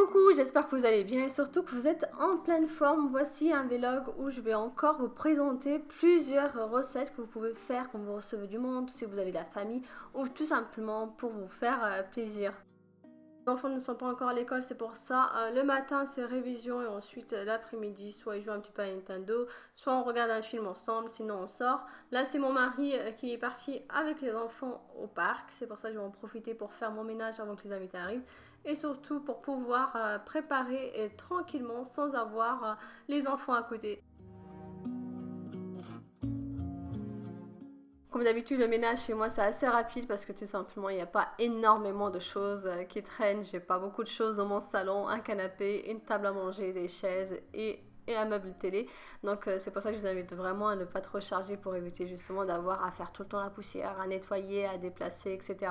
Coucou, j'espère que vous allez bien et surtout que vous êtes en pleine forme. Voici un vlog où je vais encore vous présenter plusieurs recettes que vous pouvez faire quand vous recevez du monde, si vous avez de la famille ou tout simplement pour vous faire plaisir. Les enfants ne sont pas encore à l'école, c'est pour ça. Le matin, c'est révision et ensuite l'après-midi, soit ils jouent un petit peu à Nintendo, soit on regarde un film ensemble, sinon on sort. Là, c'est mon mari qui est parti avec les enfants au parc. C'est pour ça que je vais en profiter pour faire mon ménage avant que les invités arrivent. Et surtout pour pouvoir préparer tranquillement sans avoir les enfants à côté. Comme d'habitude, le ménage chez moi c'est assez rapide parce que tout simplement il n'y a pas énormément de choses qui traînent. J'ai pas beaucoup de choses dans mon salon, un canapé, une table à manger, des chaises et un meuble télé. Donc c'est pour ça que je vous invite vraiment à ne pas trop charger pour éviter justement d'avoir à faire tout le temps la poussière, à nettoyer, à déplacer, etc.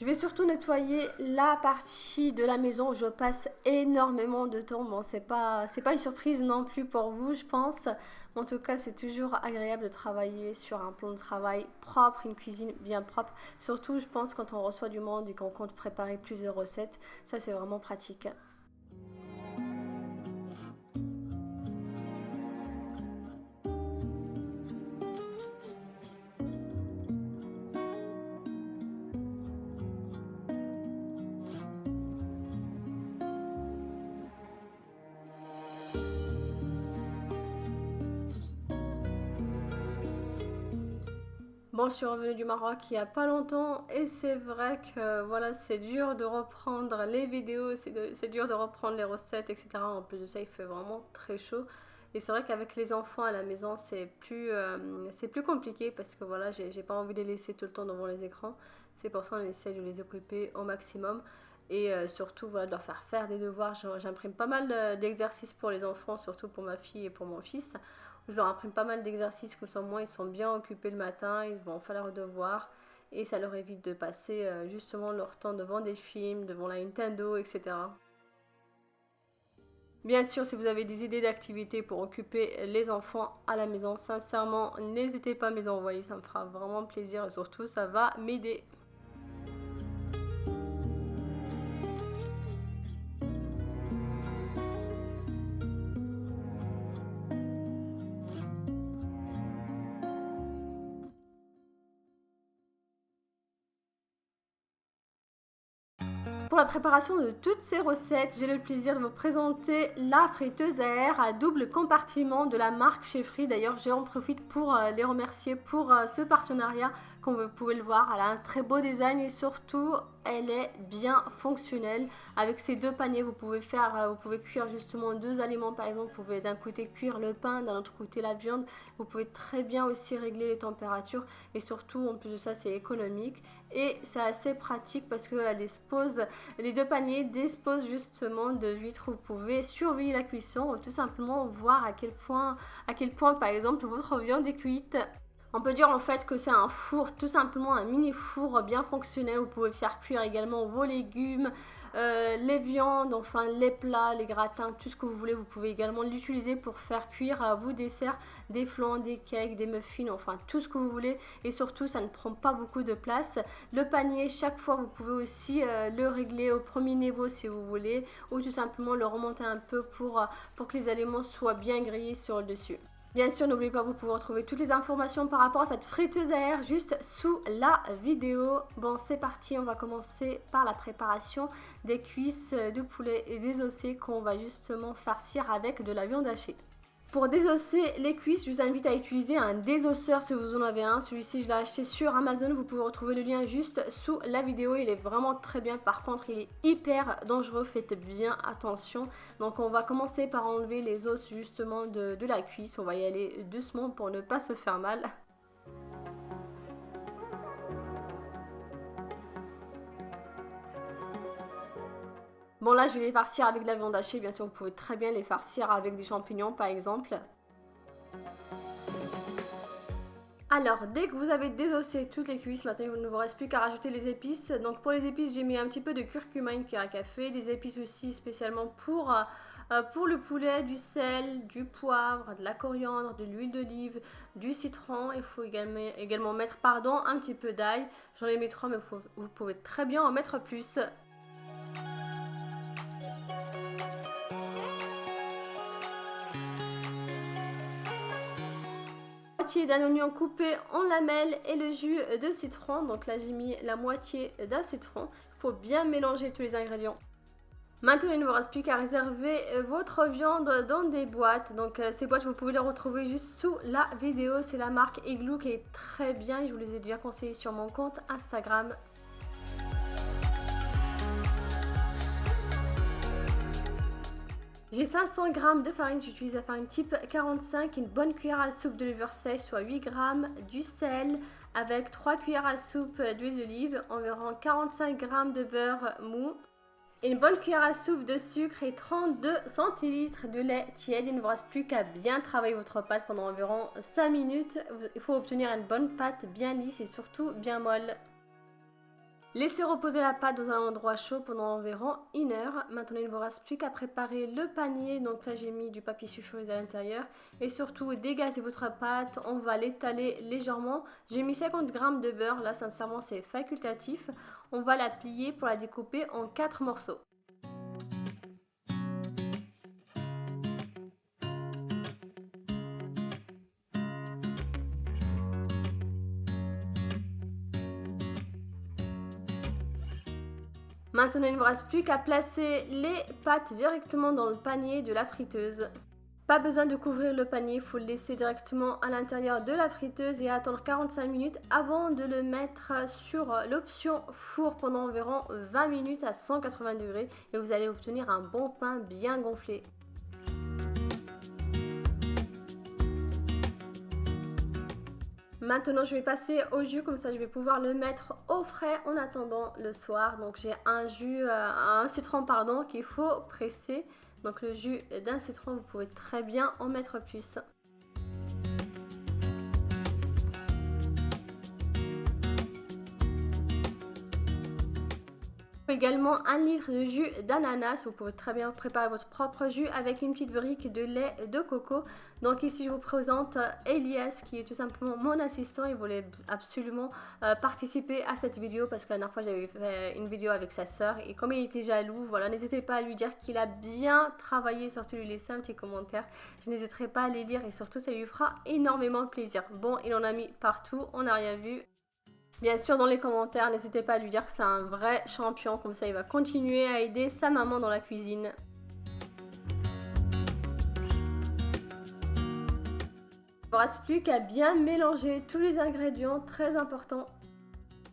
Je vais surtout nettoyer la partie de la maison où je passe énormément de temps. Bon, c'est pas une surprise non plus pour vous, je pense. Mais en tout cas, c'est toujours agréable de travailler sur un plan de travail propre, une cuisine bien propre. Surtout, je pense, quand on reçoit du monde et qu'on compte préparer plusieurs recettes. Ça, c'est vraiment pratique. Bon, je suis revenue du Maroc il n'y a pas longtemps et c'est vrai que voilà, c'est dur de reprendre les vidéos, c'est dur de reprendre les recettes, etc. En plus de ça, il fait vraiment très chaud. Et c'est vrai qu'avec les enfants à la maison, c'est plus compliqué parce que voilà, j'ai pas envie de les laisser tout le temps devant les écrans. C'est pour ça qu'on essaie de les occuper au maximum. Et surtout, voilà, de leur faire des devoirs. J'imprime pas mal d'exercices pour les enfants, surtout pour ma fille et pour mon fils. Je leur imprime pas mal d'exercices, comme ça au moins ils sont bien occupés le matin, ils vont faire leurs devoirs et ça leur évite de passer justement leur temps devant des films, devant la Nintendo, etc. Bien sûr, si vous avez des idées d'activités pour occuper les enfants à la maison, sincèrement, n'hésitez pas à me les envoyer, ça me fera vraiment plaisir et surtout ça va m'aider. Pour la préparation de toutes ces recettes, j'ai le plaisir de vous présenter la friteuse à air à double compartiment de la marque Chez Free. D'ailleurs, j'en profite pour les remercier pour ce partenariat. Comme vous pouvez le voir, elle a un très beau design et surtout, elle est bien fonctionnelle. Avec ces deux paniers, vous pouvez cuire justement deux aliments. Par exemple, vous pouvez d'un côté cuire le pain, d'un autre côté la viande. Vous pouvez très bien aussi régler les températures et surtout, en plus de ça, c'est économique et c'est assez pratique parce que les deux paniers disposent justement de vitres où vous pouvez surveiller la cuisson ou tout simplement voir à quel point par exemple votre viande est cuite. On peut dire en fait que c'est un four, tout simplement un mini four bien fonctionnel. Vous pouvez faire cuire également vos légumes, les viandes, enfin les plats, les gratins, tout ce que vous voulez. Vous pouvez également l'utiliser pour faire cuire vos desserts, des flans, des cakes, des muffins, enfin tout ce que vous voulez. Et surtout, ça ne prend pas beaucoup de place. Le panier, chaque fois, vous pouvez aussi le régler au premier niveau si vous voulez, ou tout simplement le remonter un peu pour que les aliments soient bien grillés sur le dessus. Bien sûr, n'oubliez pas, vous pouvez retrouver toutes les informations par rapport à cette friteuse à air juste sous la vidéo. Bon, c'est parti, on va commencer par la préparation des cuisses de poulet et des ossets qu'on va justement farcir avec de la viande hachée. Pour désosser les cuisses, je vous invite à utiliser un désosseur si vous en avez un. Celui-ci, je l'ai acheté sur Amazon. Vous pouvez retrouver le lien juste sous la vidéo. Il est vraiment très bien. Par contre, il est hyper dangereux. Faites bien attention. Donc, on va commencer par enlever les os justement de la cuisse. On va y aller doucement pour ne pas se faire mal. Bon là je vais les farcir avec de la viande hachée, bien sûr vous pouvez très bien les farcir avec des champignons par exemple. Alors, dès que vous avez désossé toutes les cuisses, maintenant il ne vous reste plus qu'à rajouter les épices. Donc pour les épices, j'ai mis un petit peu de curcuma, une cuillère à café, des épices aussi spécialement pour le poulet, du sel, du poivre, de la coriandre, de l'huile d'olive, du citron. Il faut également mettre un petit peu d'ail. J'en ai mis 3 mais vous pouvez très bien en mettre plus. D'un oignon coupé en lamelles et le jus de citron. Donc là j'ai mis la moitié d'un citron. Il faut bien mélanger tous les ingrédients. Maintenant il ne vous reste plus qu'à réserver votre viande dans des boîtes. Donc ces boîtes vous pouvez les retrouver juste sous la vidéo. C'est la marque Igloo qui est très bien. Je vous les ai déjà conseillées sur mon compte Instagram. J'ai 500 g de farine, j'utilise la farine type 45, une bonne cuillère à soupe de levure sèche, soit 8 g, du sel avec 3 cuillères à soupe d'huile d'olive, environ 45 g de beurre mou, une bonne cuillère à soupe de sucre et 32 centilitres de lait tiède. Il ne vous reste plus qu'à bien travailler votre pâte pendant environ 5 minutes. Il faut obtenir une bonne pâte bien lisse et surtout bien molle. Laissez reposer la pâte dans un endroit chaud pendant environ 1 heure. Maintenant, il ne vous reste plus qu'à préparer le panier. Donc là, j'ai mis du papier sulfurisé à l'intérieur. Et surtout, dégazez votre pâte. On va l'étaler légèrement. J'ai mis 50 g de beurre. Là, sincèrement, c'est facultatif. On va la plier pour la découper en 4 morceaux. Maintenant, il ne vous reste plus qu'à placer les pâtes directement dans le panier de la friteuse. Pas besoin de couvrir le panier, il faut le laisser directement à l'intérieur de la friteuse et attendre 45 minutes avant de le mettre sur l'option four pendant environ 20 minutes à 180 degrés et vous allez obtenir un bon pain bien gonflé. Maintenant, je vais passer au jus, comme ça je vais pouvoir le mettre au frais en attendant le soir. Donc j'ai un citron qu'il faut presser. Donc le jus d'un citron, vous pouvez très bien en mettre plus. Également 1 litre de jus d'ananas. Vous pouvez très bien préparer votre propre jus avec une petite brique de lait de coco. Donc ici je vous présente Elias qui est tout simplement mon assistant. Il voulait absolument participer à cette vidéo parce que la dernière fois j'avais fait une vidéo avec sa soeur et comme il était jaloux, voilà, n'hésitez pas à lui dire qu'il a bien travaillé, surtout lui laisser un petit commentaire. Je n'hésiterai pas à les lire et surtout ça lui fera énormément plaisir. Bon, il en a mis partout, on n'a rien vu. Bien sûr, dans les commentaires, n'hésitez pas à lui dire que c'est un vrai champion, comme ça il va continuer à aider sa maman dans la cuisine. Il ne reste plus qu'à bien mélanger tous les ingrédients, très important.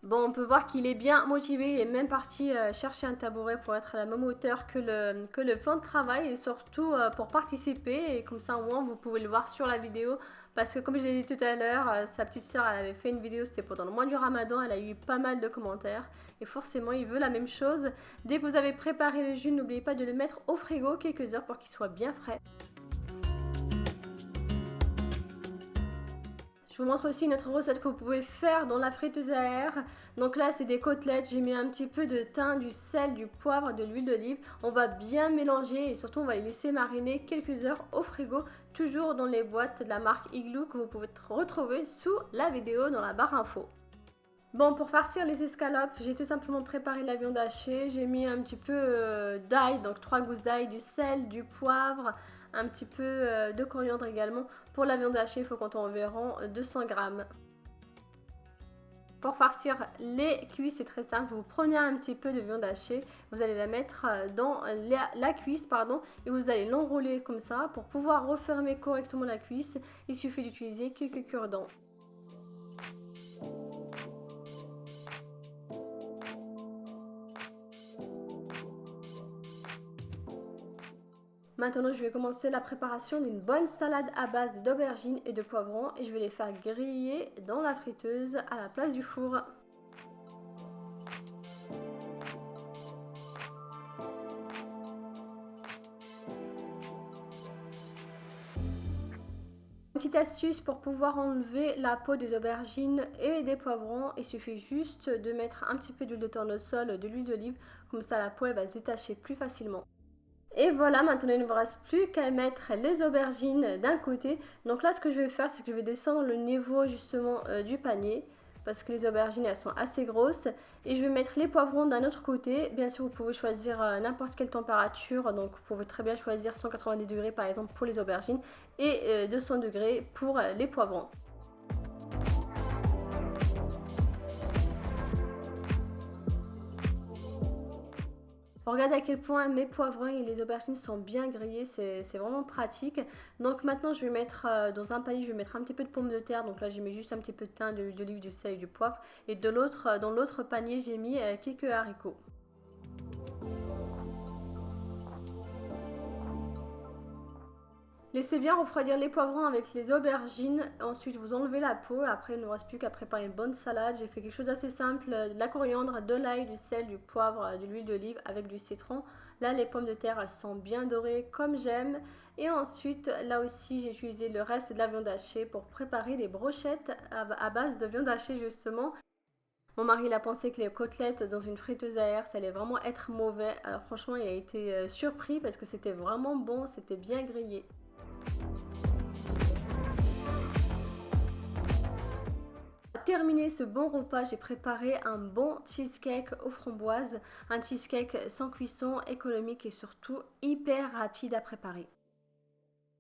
Bon, on peut voir qu'il est bien motivé, il est même parti chercher un tabouret pour être à la même hauteur que le plan de travail et surtout pour participer. Et comme ça, au moins, vous pouvez le voir sur la vidéo. Parce que comme je l'ai dit tout à l'heure, sa petite soeur, elle avait fait une vidéo, c'était pendant le mois du Ramadan, elle a eu pas mal de commentaires. Et forcément, il veut la même chose. Dès que vous avez préparé le jus, n'oubliez pas de le mettre au frigo quelques heures pour qu'il soit bien frais. Je vous montre aussi une autre recette que vous pouvez faire dans la friteuse à air. Donc là, c'est des côtelettes. J'ai mis un petit peu de thym, du sel, du poivre, de l'huile d'olive. On va bien mélanger et surtout, on va les laisser mariner quelques heures au frigo. Toujours dans les boîtes de la marque Igloo que vous pouvez retrouver sous la vidéo dans la barre info. Bon, pour farcir les escalopes, j'ai tout simplement préparé la viande hachée. J'ai mis un petit peu d'ail, donc 3 gousses d'ail, du sel, du poivre, un petit peu de coriandre également. Pour la viande hachée, il faut compter environ 200 g. Pour farcir les cuisses, c'est très simple. Vous prenez un petit peu de viande hachée, vous allez la mettre dans la cuisse, et vous allez l'enrouler comme ça. Pour pouvoir refermer correctement la cuisse, il suffit d'utiliser quelques cure-dents. Maintenant, je vais commencer la préparation d'une bonne salade à base d'aubergines et de poivrons et je vais les faire griller dans la friteuse à la place du four. Petite astuce pour pouvoir enlever la peau des aubergines et des poivrons, il suffit juste de mettre un petit peu d'huile de tournesol, de l'huile d'olive, comme ça la peau elle va se détacher plus facilement. Et voilà, maintenant il ne me reste plus qu'à mettre les aubergines d'un côté. Donc là ce que je vais faire, c'est que je vais descendre le niveau justement du panier, parce que les aubergines elles sont assez grosses, et je vais mettre les poivrons d'un autre côté. Bien sûr vous pouvez choisir n'importe quelle température, donc vous pouvez très bien choisir 190 degrés par exemple pour les aubergines et 200 degrés pour les poivrons. Regardez à quel point mes poivrons et les aubergines sont bien grillés, c'est vraiment pratique. Donc maintenant je vais mettre dans un panier, je vais mettre un petit peu de pommes de terre. Donc là j'ai mis juste un petit peu de thym, de l'huile d'olive, du sel et du poivre. Et dans l'autre panier j'ai mis quelques haricots. Laissez bien refroidir les poivrons avec les aubergines, ensuite vous enlevez la peau, après il ne nous reste plus qu'à préparer une bonne salade. J'ai fait quelque chose d'assez simple, de la coriandre, de l'ail, du sel, du poivre, de l'huile d'olive avec du citron. Là les pommes de terre elles sont bien dorées comme j'aime. Et ensuite là aussi j'ai utilisé le reste de la viande hachée pour préparer des brochettes à base de viande hachée justement. Mon mari il a pensé que les côtelettes dans une friteuse à air ça allait vraiment être mauvais. Alors franchement il a été surpris parce que c'était vraiment bon, c'était bien grillé. Pour terminer ce bon repas, j'ai préparé un bon cheesecake aux framboises, un cheesecake sans cuisson, économique et surtout hyper rapide à préparer.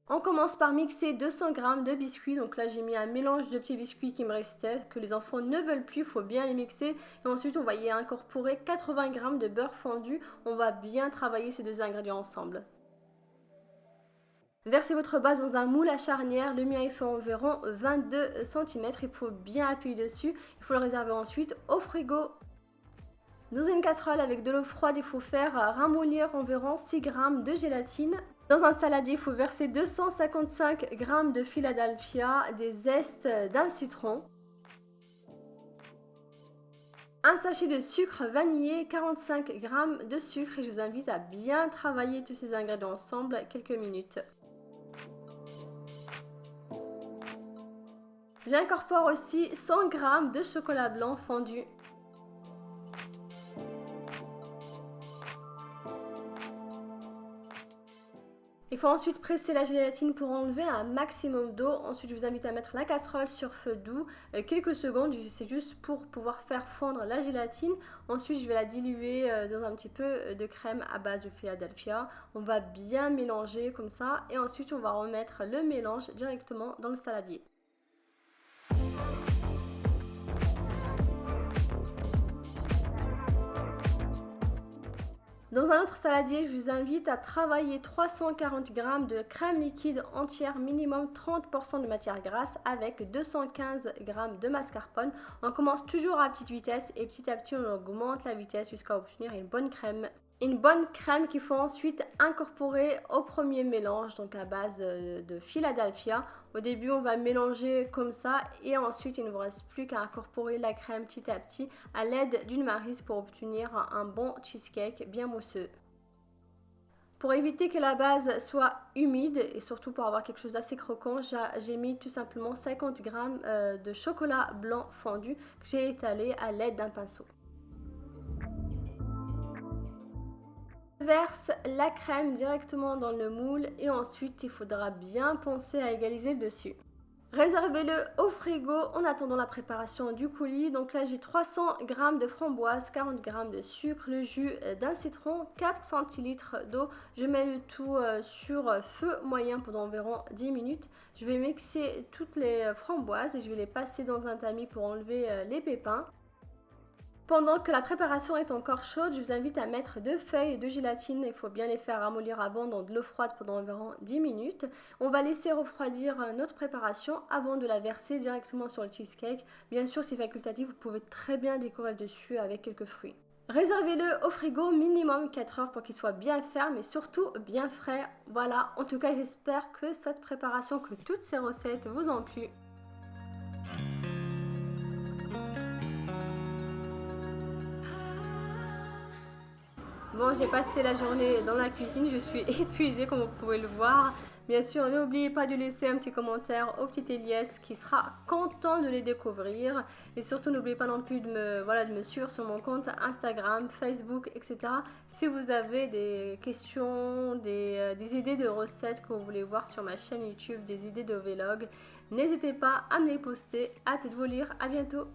On commence par mixer 200 g de biscuits, donc là j'ai mis un mélange de petits biscuits qui me restait, que les enfants ne veulent plus, il faut bien les mixer. Et ensuite on va y incorporer 80 g de beurre fondu, on va bien travailler ces deux ingrédients ensemble. Versez votre base dans un moule à charnière, le mien il fait environ 22 cm, il faut bien appuyer dessus, il faut le réserver ensuite au frigo. Dans une casserole avec de l'eau froide, il faut faire ramollir environ 6 g de gélatine. Dans un saladier, il faut verser 255 g de Philadelphia, des zestes d'un citron, un sachet de sucre vanillé, 45 g de sucre, et je vous invite à bien travailler tous ces ingrédients ensemble quelques minutes. J'incorpore aussi 100 g de chocolat blanc fondu. Il faut ensuite presser la gélatine pour enlever un maximum d'eau. Ensuite, je vous invite à mettre la casserole sur feu doux. Quelques secondes, c'est juste pour pouvoir faire fondre la gélatine. Ensuite, je vais la diluer dans un petit peu de crème à base de Philadelphia. On va bien mélanger comme ça. Et ensuite, on va remettre le mélange directement dans le saladier. Dans un autre saladier, je vous invite à travailler 340 g de crème liquide entière, minimum 30% de matière grasse avec 215 g de mascarpone. On commence toujours à petite vitesse et petit à petit on augmente la vitesse jusqu'à obtenir une bonne crème. Une bonne crème qu'il faut ensuite incorporer au premier mélange, donc à base de Philadelphia. Au début, on va mélanger comme ça et ensuite, il ne vous reste plus qu'à incorporer la crème petit à petit à l'aide d'une maryse pour obtenir un bon cheesecake bien mousseux. Pour éviter que la base soit humide et surtout pour avoir quelque chose d'assez croquant, j'ai mis tout simplement 50 g de chocolat blanc fondu que j'ai étalé à l'aide d'un pinceau. Verse la crème directement dans le moule et ensuite il faudra bien penser à égaliser le dessus. Réservez-le au frigo en attendant la préparation du coulis. Donc là j'ai 300 g de framboise, 40 g de sucre, le jus d'un citron, 4 centilitres d'eau. Je mets le tout sur feu moyen pendant environ 10 minutes. Je vais mixer toutes les framboises et je vais les passer dans un tamis pour enlever les pépins. Pendant que la préparation est encore chaude, je vous invite à mettre 2 feuilles de gélatine. Il faut bien les faire ramollir avant dans de l'eau froide pendant environ 10 minutes. On va laisser refroidir notre préparation avant de la verser directement sur le cheesecake. Bien sûr, c'est facultatif, vous pouvez très bien décorer dessus avec quelques fruits. Réservez-le au frigo minimum 4 heures pour qu'il soit bien ferme et surtout bien frais. Voilà, en tout cas j'espère que cette préparation, que toutes ces recettes vous ont plu. Bon, j'ai passé la journée dans la cuisine, je suis épuisée comme vous pouvez le voir, Bien sûr, n'oubliez pas de laisser un petit commentaire au petit Elias qui sera content de les découvrir. Et surtout, n'oubliez pas non plus de me suivre sur mon compte Instagram, Facebook, etc. Si vous avez des questions, des idées de recettes que vous voulez voir sur ma chaîne YouTube, des idées de vlog, n'hésitez pas à me les poster. Hâte de vous lire. À bientôt.